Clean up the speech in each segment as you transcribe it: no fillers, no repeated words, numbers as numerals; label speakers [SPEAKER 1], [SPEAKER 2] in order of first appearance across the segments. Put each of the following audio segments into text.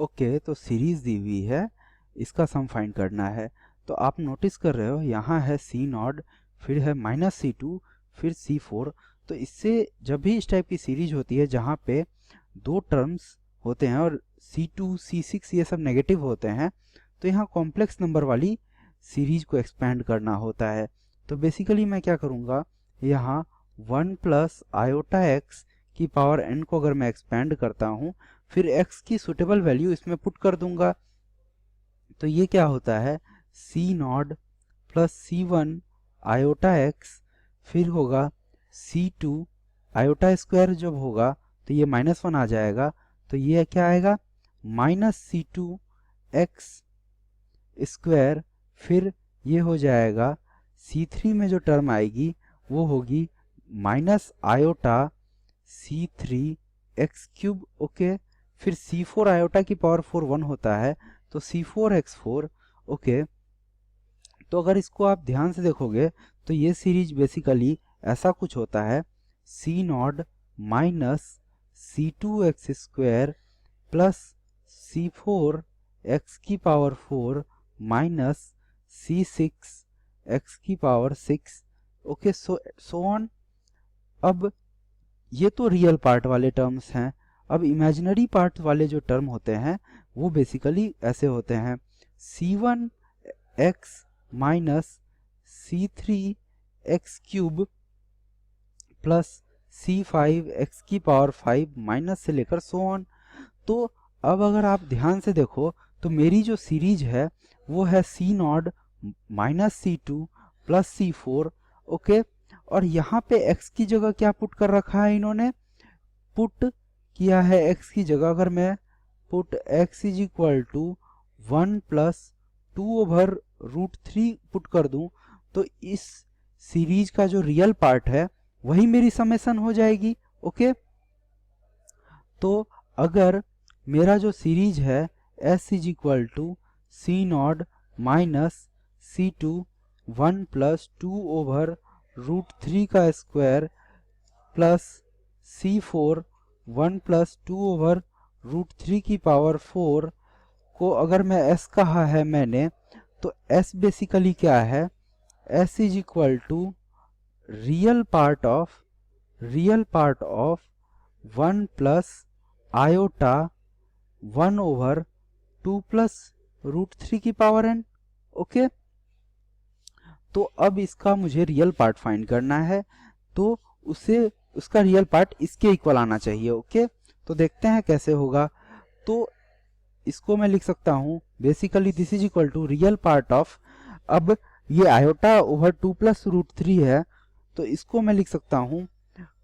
[SPEAKER 1] Okay, तो series दी हुई है, इसका सम फाइंड करना है। तो आप नोटिस कर रहे हो यहाँ है सी नॉट, फिर है -C2, फिर C4। तो इससे जब भी इस टाइप की सीरीज होती है जहाँ पे दो टर्म्स होते हैं और C2 C6 ये सब नेगेटिव होते हैं, तो यहाँ कॉम्प्लेक्स नंबर वाली सीरीज को एक्सपेंड करना होता है। तो बेसिकली मैं क्या करूँगा, यहाँ 1 प्लस आयोटा एक्स की पावर n को अगर मैं एक्सपेंड करता हूँ, फिर x की सुटेबल वैल्यू इसमें पुट कर दूंगा। तो ये क्या होता है, C naught plus C1 iota X, फिर होगा C2 आयोटा स्क्वायर। जब होगा तो ये -1 आ जाएगा, तो ये क्या आएगा, -C2 एक्स स्क्वायर। फिर ये हो जाएगा C3 में जो टर्म आएगी वो होगी minus iota C3 x cube. Okay, फिर C4 आयोटा की पावर 4 1 होता है, तो C4x4। ओके, तो अगर इसको आप ध्यान से देखोगे तो ये सीरीज बेसिकली ऐसा कुछ होता है, C not minus C2 x square plus C4 x की पावर 4 माइनस C6 एक्स की पावर 6। Okay, so on. अब ये तो रियल पार्ट वाले टर्म्स हैं। अब इमेजिनरी पार्ट वाले जो टर्म होते हैं वो बेसिकली ऐसे होते हैं, C1 x minus C3 x cube plus C5 x की पावर 5 माइनस से लेकर सो ऑन। तो अब अगर आप ध्यान से देखो तो मेरी जो सीरीज है वो है C not minus C2 plus C4। Okay, और यहाँ पे x की जगह क्या पुट कर रखा है, इन्होंने पुट किया है x की जगह, अगर मैं put x is equal to 1 plus 2/√3 put कर दूं, तो इस सीरीज का जो रियल पार्ट है वही मेरी समेशन हो जाएगी। ओके, तो अगर मेरा जो सीरीज है s is equal to C naught minus C2 1 plus 2/√3 का स्क्वायर प्लस C4 1 प्लस 2/√3 की पावर 4 को अगर मैं s कहा है मैंने, तो s बेसिकली क्या है, s is equal to real part of 1 plus iota 1/2 plus √3 की पावर n। ओके, तो अब इसका मुझे रियल पार्ट फाइंड करना है, तो उसका रियल पार्ट इसके इक्वल आना चाहिए। ओके, तो देखते हैं कैसे होगा। तो इसको मैं लिख सकता हूँ basically this is equal to real part of, अब ये आयोटा ओवर 2 प्लस √3 है, तो इसको मैं लिख सकता हूँ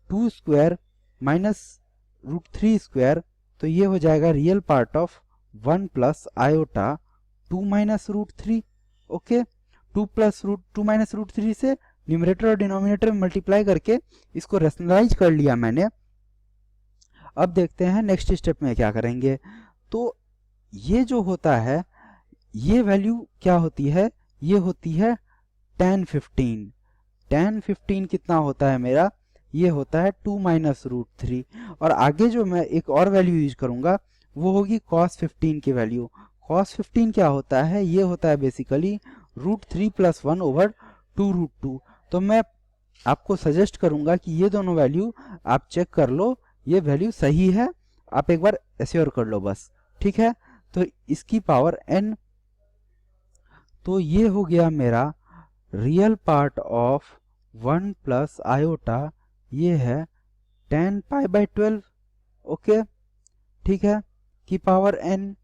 [SPEAKER 1] 2 स्क्वायर माइनस √3 स्क्वायर। तो ये हो जाएगा real part of 1 plus iota 2 minus √3। Okay, 2 minus √3 से न्यूमरेटर और डिनोमिनेटर में मल्टीप्लाई करके इसको रेशनलाइज कर लिया मैंने। अब देखते हैं नेक्स्ट स्टेप में क्या करेंगे। तो ये जो होता है, ये वैल्यू क्या होती है, ये होती है tan 15। tan 15 कितना होता है मेरा, ये होता है 2 माइनस √3। और आगे जो मैं एक और वैल्यू यूज करूंगा वो होगी cos 15 की वैल्यू। cos 15 क्या होता है, ये होता है बेसिकली √3 प्लस 1/2√2। तो मैं आपको सजेस्ट करूंगा कि ये दोनों वैल्यू आप चेक कर लो, ये वैल्यू सही है, आप एक बार एश्योर कर लो बस। ठीक है, तो इसकी पावर n। तो ये हो गया मेरा real part of 1 plus iota, ये है tan π/12। ओके, ठीक है, की पावर n।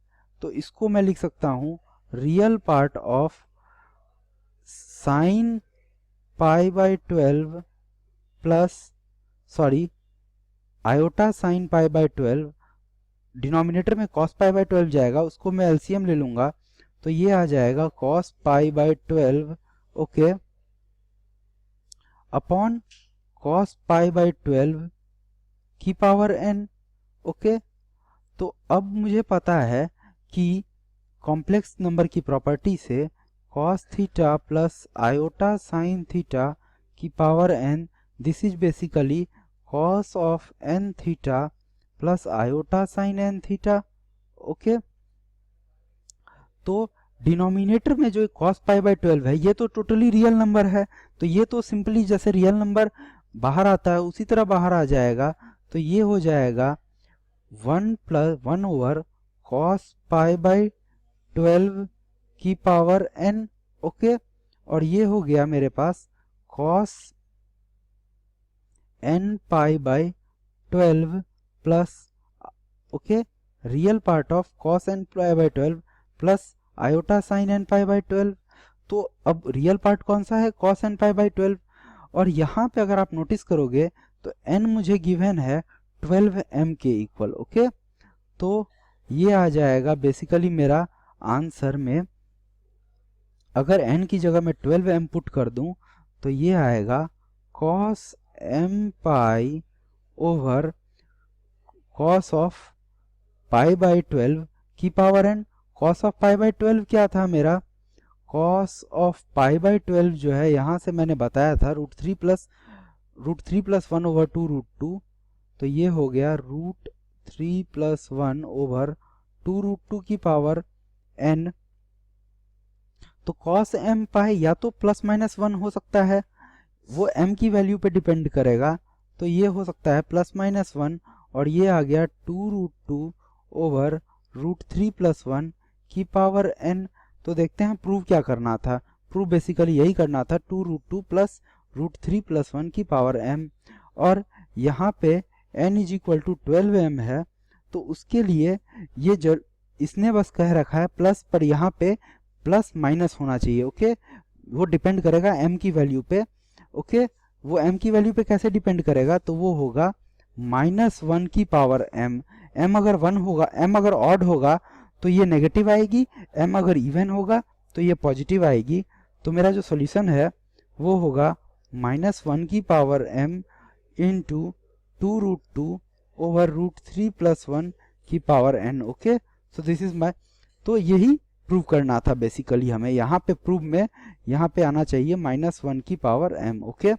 [SPEAKER 1] तो इसको मैं लिख सकता हूँ real part of sine π/12 plus iota sine π/12, denominator में cos π/12 जाएगा, उसको मैं एलसीएम ले लूंगा, तो ये आ जाएगा cos π/12। ओके, अपॉन cos π/12 की पावर n। ओके, तो अब मुझे पता है कि कॉम्प्लेक्स नंबर की प्रॉपर्टी से cos theta plus iota sine theta की power n, this is basically cos of n theta plus iota sine n theta. Okay, तो डिनोमिनेटर में जो cos पाई बाई 12 है ये तो टोटली रियल नंबर है, तो ये तो सिंपली जैसे रियल नंबर बाहर आता है उसी तरह बाहर आ जाएगा। तो ये हो जाएगा 1 ओवर cos पाई बाई 12 की पावर n। ओके, और ये हो गया मेरे पास cos n pi by 12 plus, okay, real part of cos n pi by 12 plus iota sine n pi by 12। तो अब रियल पार्ट कौन सा है, cos n पाई बाई 12। और यहाँ पे अगर आप नोटिस करोगे तो n मुझे गिवन है 12m के इक्वल। ओके, तो ये आ जाएगा बेसिकली मेरा आंसर में, अगर n की जगह मैं 12m पुट कर दूं तो ये आएगा cos m pi over cos of pi by 12 की power n। cos of pi by 12 क्या था मेरा, cos ऑफ पाई बाई 12 जो है यहाँ से मैंने बताया था √3 प्लस 1 ओवर 2 √2। तो ये हो गया √3 प्लस 1 ओवर 2 √2 की पावर n। तो cos m पाई या तो प्लस माइनस 1 हो सकता है, वो m की वैल्यू पे डिपेंड करेगा। तो ये हो सकता है प्लस माइनस 1, और ये आ गया 2 √2 ओवर √3 प्लस 1 की पावर n। तो देखते हैं प्रूव क्या करना था। प्रूव बेसिकली यही करना था, 2 √2 प्लस √3 प्लस 1 की पावर m। और यहाँ पे n is equal to 12m है, तो उसके लिए ये इसने बस कह रखा है प्लस, पर यहाँ पे प्लस माइनस होना चाहिए। ओके, वो डिपेंड करेगा m की वैल्यू पे। ओके, वो m की वैल्यू पे कैसे डिपेंड करेगा, तो वो होगा -1 की पावर m। m अगर 1 होगा, m अगर ऑड होगा तो ये नेगेटिव आएगी, m अगर इवन होगा तो ये पॉजिटिव आएगी। तो मेरा जो सॉल्यूशन है वो होगा -1 की power m into 2 √2 over √3 plus 1 की power n। Okay, so this is my, तो यही प्रूव करना था बेसिकली हमें। यहाँ पे प्रूव में यहाँ पे आना चाहिए -1 की पावर m। ओके।